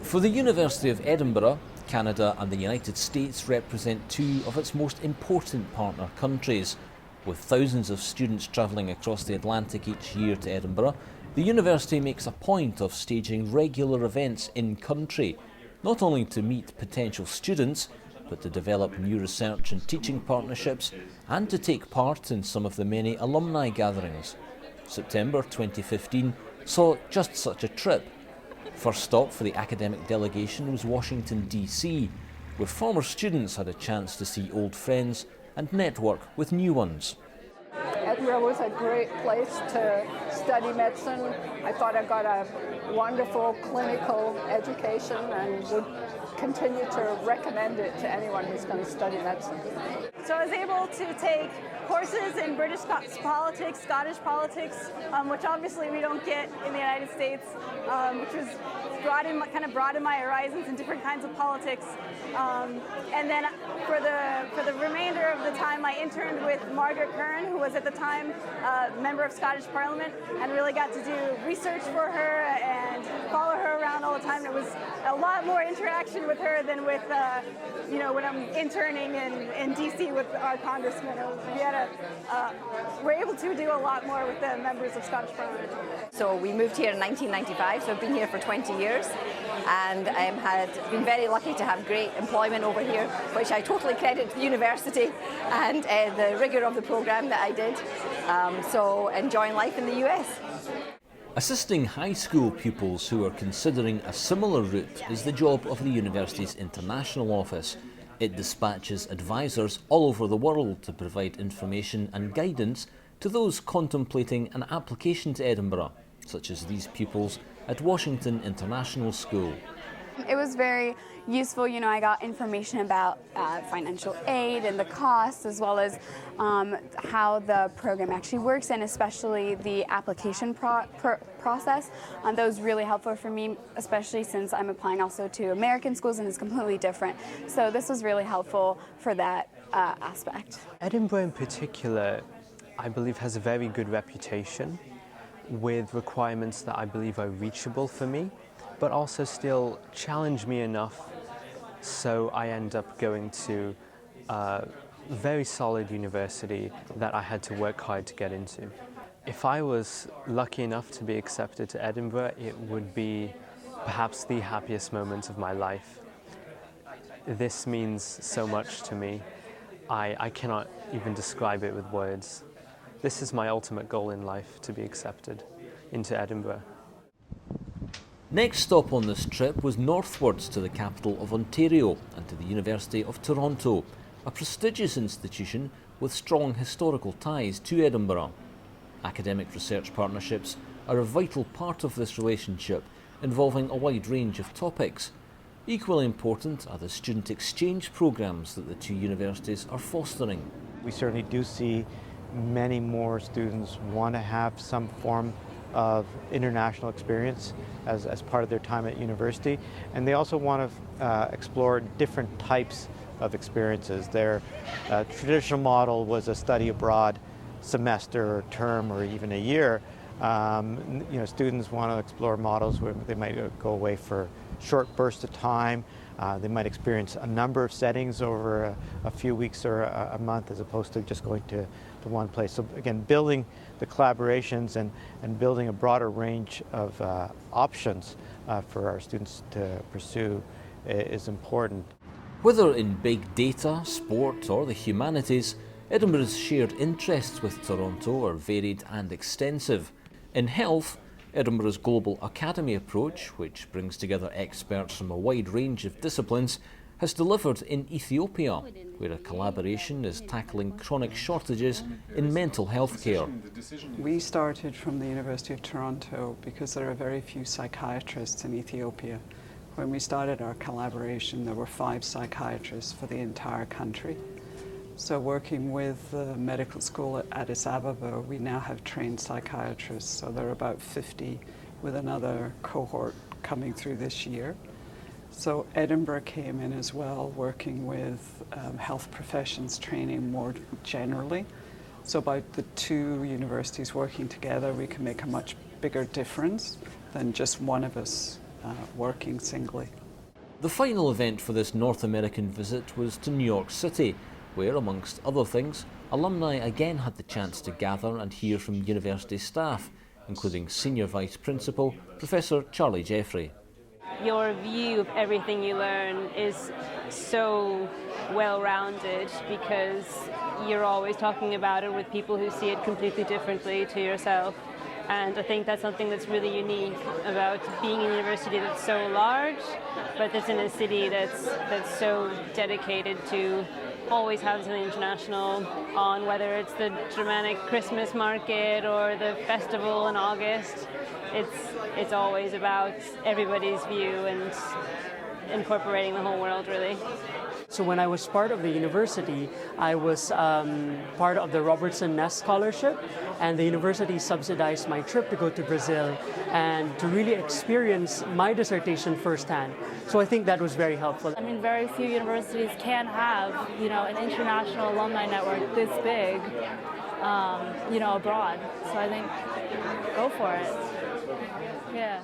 For the University of Edinburgh, Canada and the United States represent two of its most important partner countries. With thousands of students travelling across the Atlantic each year to Edinburgh, the university makes a point of staging regular events in-country, not only to meet potential students, but to develop new research and teaching partnerships and to take part in some of the many alumni gatherings. September 2015 saw just such a trip. First stop for the academic delegation was Washington, D.C., where former students had a chance to see old friends and network with new ones. Edinburgh was a great place to study medicine. I thought I got a wonderful clinical education and would continue to recommend it to anyone who's going to study medicine. So I was able to take courses in British politics, Scottish politics, which obviously we don't get in the United States, which was broadened my horizons in different kinds of politics. And then for the remainder of the time, I interned with Margaret Curran, who was at the time a member of Scottish Parliament, and really got to do research for her and follow her around all the time. It was a lot more interaction with her than with, when I'm interning in DC with our congressman. We're able to do a lot more with the members of Scottish Parliament. So we moved here in 1995, so I've been here for 20 years and had been very lucky to have great employment over here, which I totally credit to the university and the rigour of the programme that I did. So enjoying life in the US. Assisting high school pupils who are considering a similar route is the job of the university's international office. It dispatches advisors all over the world to provide information and guidance to those contemplating an application to Edinburgh, such as these pupils at Washington International School. It was very useful. I got information about financial aid and the costs, as well as how the program actually works, and especially the application process. That was really helpful for me, especially since I'm applying also to American schools and it's completely different. So this was really helpful for that aspect. Edinburgh in particular, I believe, has a very good reputation with requirements that I believe are reachable for me, but also still challenge me enough so I end up going to a very solid university that I had to work hard to get into. If I was lucky enough to be accepted to Edinburgh, it would be perhaps the happiest moment of my life. This means so much to me. I cannot even describe it with words. This is my ultimate goal in life, to be accepted into Edinburgh. Next stop on this trip was northwards to the capital of Ontario and to the University of Toronto, a prestigious institution with strong historical ties to Edinburgh. Academic research partnerships are a vital part of this relationship, involving a wide range of topics. Equally important are the student exchange programs that the two universities are fostering. We certainly do see many more students want to have some form of international experience as part of their time at university, and they also want to explore different types of experiences. Their traditional model was a study abroad semester or term or even a year. Students want to explore models where they might go away for short bursts of time. They might experience a number of settings over a few weeks or a month, as opposed to just going to one place. So again, building the collaborations and building a broader range of options for our students to pursue is important. Whether in big data, sport or the humanities, Edinburgh's shared interests with Toronto are varied and extensive. In health, Edinburgh's Global Academy approach, which brings together experts from a wide range of disciplines, has delivered in Ethiopia, where a collaboration is tackling chronic shortages in mental health care. We started from the University of Toronto because there are very few psychiatrists in Ethiopia. When we started our collaboration, there were 5 psychiatrists for the entire country. So working with the medical school at Addis Ababa, we now have trained psychiatrists. So there are about 50 with another cohort coming through this year. So Edinburgh came in as well, working with health professions training more generally. So by the two universities working together, we can make a much bigger difference than just one of us working singly. The final event for this North American visit was to New York City, where, amongst other things, alumni again had the chance to gather and hear from university staff, including Senior Vice Principal Professor Charlie Jeffrey. Your view of everything you learn is so well-rounded because you're always talking about it with people who see it completely differently to yourself. And I think that's something that's really unique about being in a university that's so large, but that's in a city that's so dedicated to always have something international on, whether it's the Germanic Christmas market or the festival in August. It's always about everybody's view and incorporating the whole world, really. So when I was part of the university, I was part of the Robertson Ness Scholarship, and the university subsidized my trip to go to Brazil and to really experience my dissertation firsthand. So I think that was very helpful. I mean, very few universities can have, an international alumni network this big, abroad. So I think go for it. Yeah.